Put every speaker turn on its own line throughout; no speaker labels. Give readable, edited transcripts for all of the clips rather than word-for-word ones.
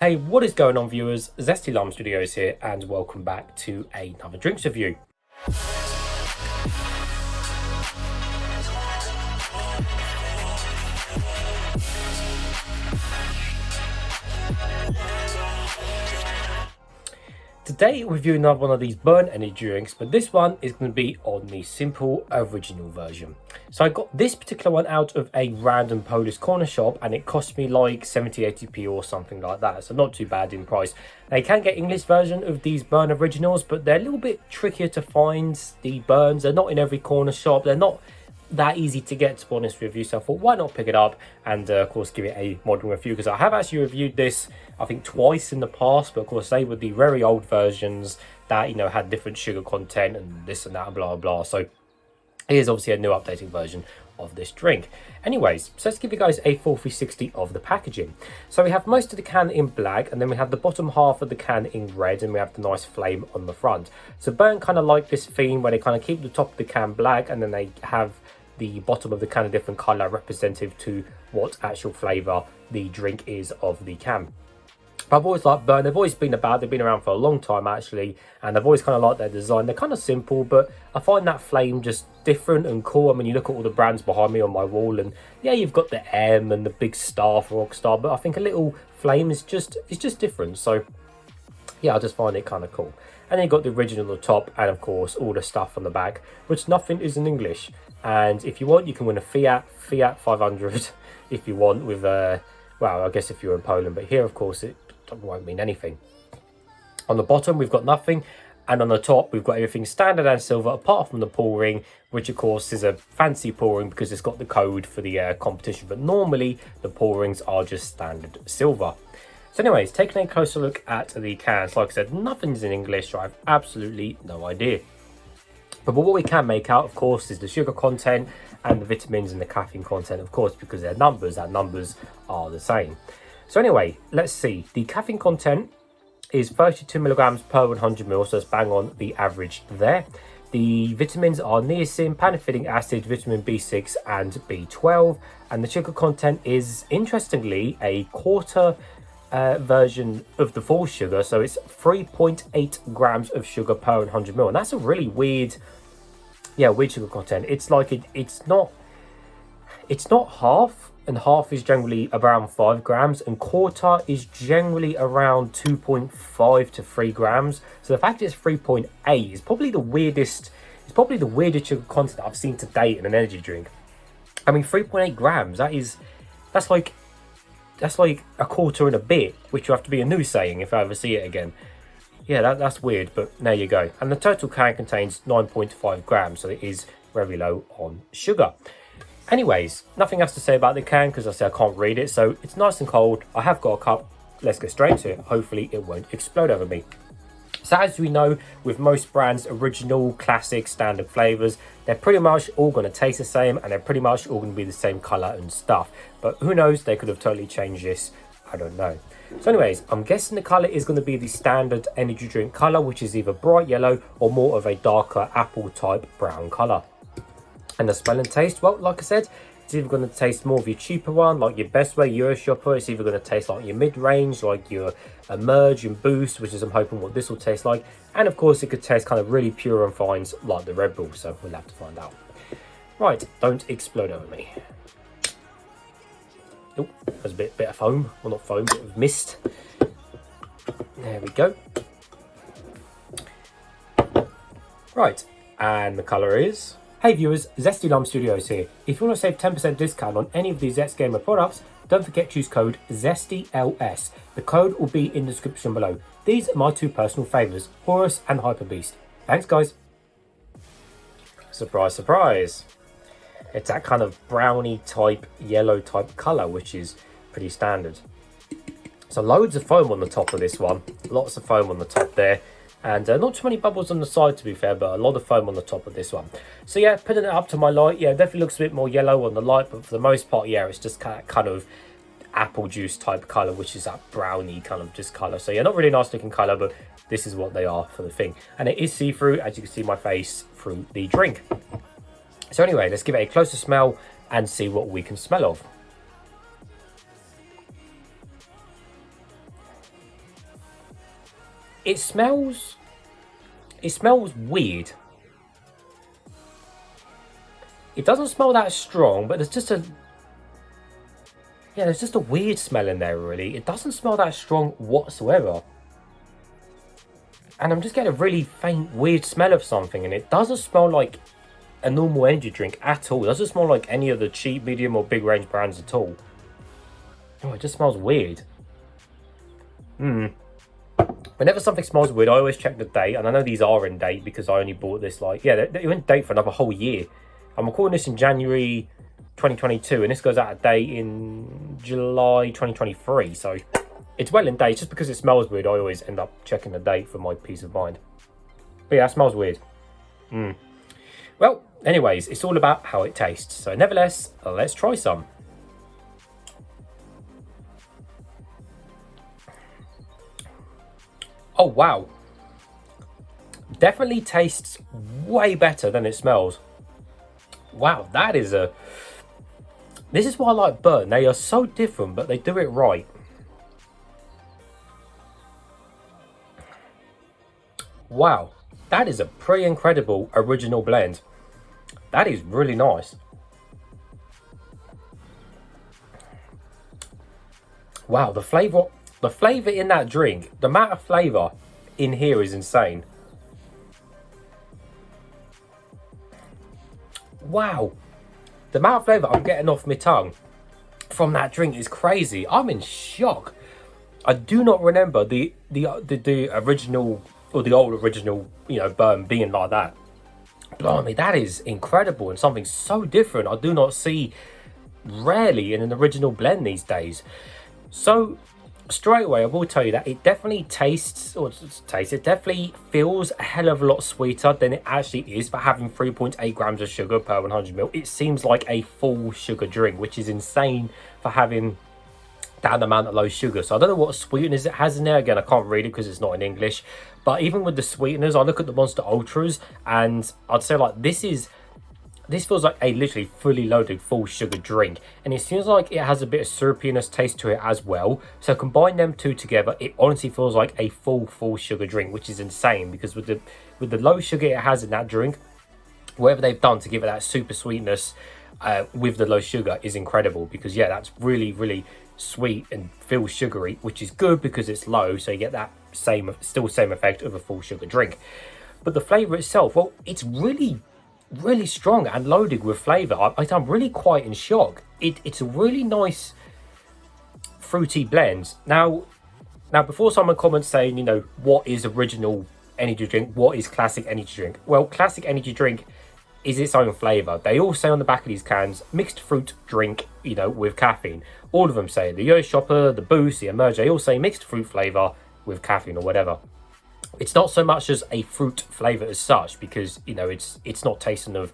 Hey, what is going on, viewers? Zesty Lime Studios here, and welcome back to another drinks review. Today, we're reviewing another one of these burn energy drinks, but this one is going to be on the simple original version. So I got this particular one out of a random Polish corner shop, and it cost me like 70-80p or something like that, so not too bad in price. Now, you can get English version of these burn originals, but they're a little bit trickier to find. The burns, they're not in every corner shop, they're not that easy to get, to be honest with you, so I thought why not pick it up and of course give it a modern review, because I have actually reviewed this I think twice in the past, but of course they were the very old versions that, you know, had different sugar content and this and that and blah blah. So here's obviously a new updated version of this drink. Anyways, so let's give you guys a full 360 of the packaging. So we have most of the can in black, and then we have the bottom half of the can in red, and we have the nice flame on the front. So burn kind of like this theme where they kind of keep the top of the can black, and then they have the bottom of the can a different color representative to what actual flavor the drink is of the can. I've always liked burn. They've always been about, they've been around for a long time actually, and I've always kind of liked their design. They're kind of simple, but I find that flame just different and cool. I mean, you look at all the brands behind me on my wall, and yeah, you've got the M and the big star for Rockstar, but I think a little flame is just different. So yeah, I just find it kind of cool. And then you've got the original on the top, and of course all the stuff on the back, which nothing is in English. And if you want, you can win a Fiat 500 if you want, with well, I guess if you're in Poland, but here of course it won't mean anything. On the bottom we've got nothing, and on the top we've got everything standard and silver, apart from the pull ring, which of course is a fancy pull ring because it's got the code for the competition, but normally the pull rings are just standard silver. So anyways, taking a closer look at the cans, like I said, nothing's in English, so I have absolutely no idea. But what we can make out, of course, is the sugar content and the vitamins and the caffeine content, of course, because they're numbers, and numbers are the same. So anyway, let's see. The caffeine content is 32 milligrams per 100 ml, so it's bang on the average there. The vitamins are niacin, pantothenic acid, vitamin B6 and B12. And the sugar content is, interestingly, a quarter version of the full sugar, so it's 3.8 grams of sugar per 100 ml, and that's a really weird sugar content. It's like it's not half, and half is generally around 5 grams, and quarter is generally around 2.5 to 3 grams. So the fact it's 3.8 is probably the weirdest. It's probably the weirdest sugar content I've seen to date in an energy drink. I mean, 3.8 grams. That's like a quarter and a bit, which will have to be a new saying if I ever see it again. Yeah, that's weird, but there you go. And the total can contains 9.5 grams, so it is very low on sugar. Anyways, nothing else to say about the can, because I say I can't read it, so it's nice and cold. I have got a cup. Let's get straight to it. Hopefully it won't explode over me. So as we know, with most brands, original, classic, standard flavors, they're pretty much all going to taste the same, and they're pretty much all going to be the same color and stuff. But who knows, they could have totally changed this. I don't know. So anyways, I'm guessing the color is going to be the standard energy drink color, which is either bright yellow or more of a darker apple type brown color. And the smell and taste, well, like I said, it's either going to taste more of your cheaper one, like your Best Way, Euro Shopper. It's either going to taste like your mid-range, like your Emerge and Boost, which is I'm hoping what this will taste like. And of course, it could taste kind of really pure and fine, like the Red Bull. So we'll have to find out. Right, don't explode over me. Oh, there's a bit of foam. Well, not foam, but of mist. There we go. Right, and the colour is... Hey viewers, Zesty Lime Studios here. If you want to save 10% discount on any of these Zest Gamer products, don't forget to use code ZESTYLS. The code will be in the description below. These are my two personal favourites, Horus and Hyper Beast. Thanks guys. Surprise, surprise. It's that kind of brownie type, yellow type colour, which is pretty standard. So loads of foam on the top of this one. Lots of foam on the top there. And not too many bubbles on the side, to be fair, but a lot of foam on the top of this one. So yeah, putting it up to my light, yeah, definitely looks a bit more yellow on the light, but for the most part, yeah, it's just kind of apple juice type colour, which is that brownie kind of just colour. So yeah, not really nice looking colour, but this is what they are for the thing. And it is see-through, as you can see my face through the drink. So anyway, let's give it a closer smell and see what we can smell of. It smells weird. It doesn't smell that strong, but there's just a weird smell in there, really. It doesn't smell that strong whatsoever. And I'm just getting a really faint, weird smell of something, and it doesn't smell like a normal energy drink at all. It doesn't smell like any of the cheap, medium, or big range brands at all. Oh, it just smells weird. Whenever something smells weird, I always check the date, and I know these are in date because I only bought this, like, yeah, they're in date for another whole year. I'm recording this in January 2022, and this goes out of date in July 2023, so it's well in date. Just because it smells weird, I always end up checking the date for my peace of mind. But yeah, it smells weird. Well, anyways, it's all about how it tastes. So nevertheless, let's try some. Oh, wow. Definitely tastes way better than it smells. Wow, that is a... This is why I like Burn. They are so different, but they do it right. Wow, that is a pretty incredible original blend. That is really nice. Wow, the flavor in that drink, the amount of flavor in here is insane. Wow, the amount of flavour I'm getting off my tongue from that drink is crazy. I'm in shock. I do not remember the original, or the old original, you know, Burn being like that. Blimey, that is incredible and something so different I do not see rarely in an original blend these days. So straight away, I will tell you that it definitely it definitely feels a hell of a lot sweeter than it actually is for having 3.8 grams of sugar per 100ml. It seems like a full sugar drink, which is insane for having that amount of low sugar. So I don't know what sweeteners it has in there. Again, I can't read it because it's not in English. But even with the sweeteners, I look at the Monster Ultras and I'd say like this feels like a literally fully loaded full sugar drink, and it seems like it has a bit of syrupiness taste to it as well. So combine them two together, it honestly feels like a full sugar drink, which is insane because with the low sugar it has in that drink, whatever they've done to give it that super sweetness with the low sugar is incredible. Because yeah, that's really sweet and feels sugary, which is good because it's low, so you get that same effect of a full sugar drink. But the flavor itself, well, it's really strong and loaded with flavor. I'm really quite in shock. It's a really nice fruity blend. Now before someone comments saying, you know, what is original energy drink, what is classic energy drink? Well, classic energy drink is its own flavor. They all say on the back of these cans, mixed fruit drink, you know, with caffeine. All of them say, the Yo Shopper, the Boost, the Emerge, they all say mixed fruit flavor with caffeine or whatever. It's not so much as a fruit flavour as such, because, you know, it's not tasting of,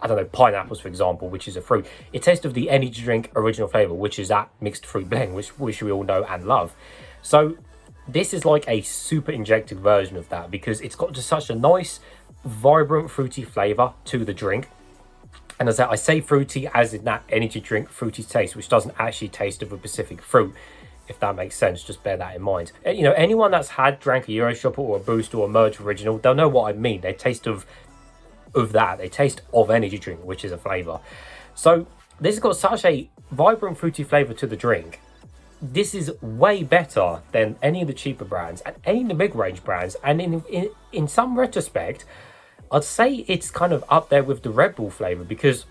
I don't know, pineapples, for example, which is a fruit. It tastes of the energy drink original flavour, which is that mixed fruit blend, which we all know and love. So this is like a super injected version of that, because it's got just such a nice, vibrant, fruity flavour to the drink. And as I say fruity as in that energy drink fruity taste, which doesn't actually taste of a specific fruit. If that makes sense, just bear that in mind. You know, anyone that's drank a Euro Shopper or a Boost or a Merge Original, they'll know what I mean. They taste of that. They taste of energy drink, which is a flavour. So this has got such a vibrant fruity flavour to the drink. This is way better than any of the cheaper brands and any of the mid-range brands. And in some retrospect, I'd say it's kind of up there with the Red Bull flavour, because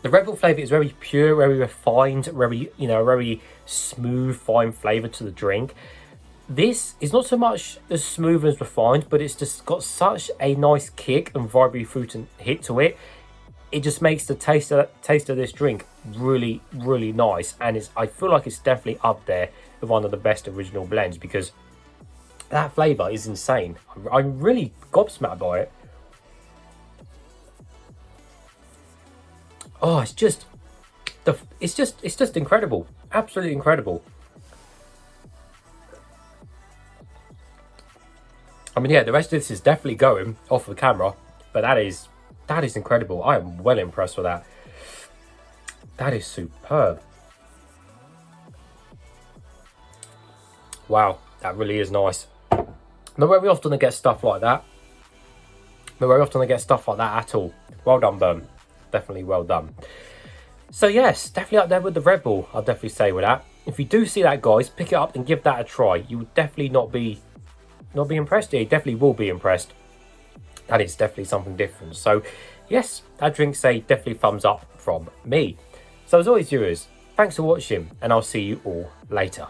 the Red Bull flavour is very pure, very refined, very smooth, fine flavour to the drink. This is not so much as smooth as refined, but it's just got such a nice kick and vibrant fruit and hit to it. It just makes the taste of this drink really nice, and I feel like it's definitely up there with one of the best original blends, because that flavour is insane. I'm really gobsmacked by it. Oh, it's just incredible, absolutely incredible. I mean, yeah, the rest of this is definitely going off the camera, but that is incredible. I am well impressed with that. That is superb. Wow, that really is nice. Not very often I get stuff like that. Not very often I get stuff like that at all. Well done, Burn. Definitely well done. So yes, definitely up there with the Red Bull, I'll definitely say with that. If you do see that, guys, pick it up and give that a try. You would definitely not be impressed. You definitely will be impressed. And it's definitely something different. So yes, that drink's a definitely thumbs up from me. So as always, viewers, thanks for watching, and I'll see you all later.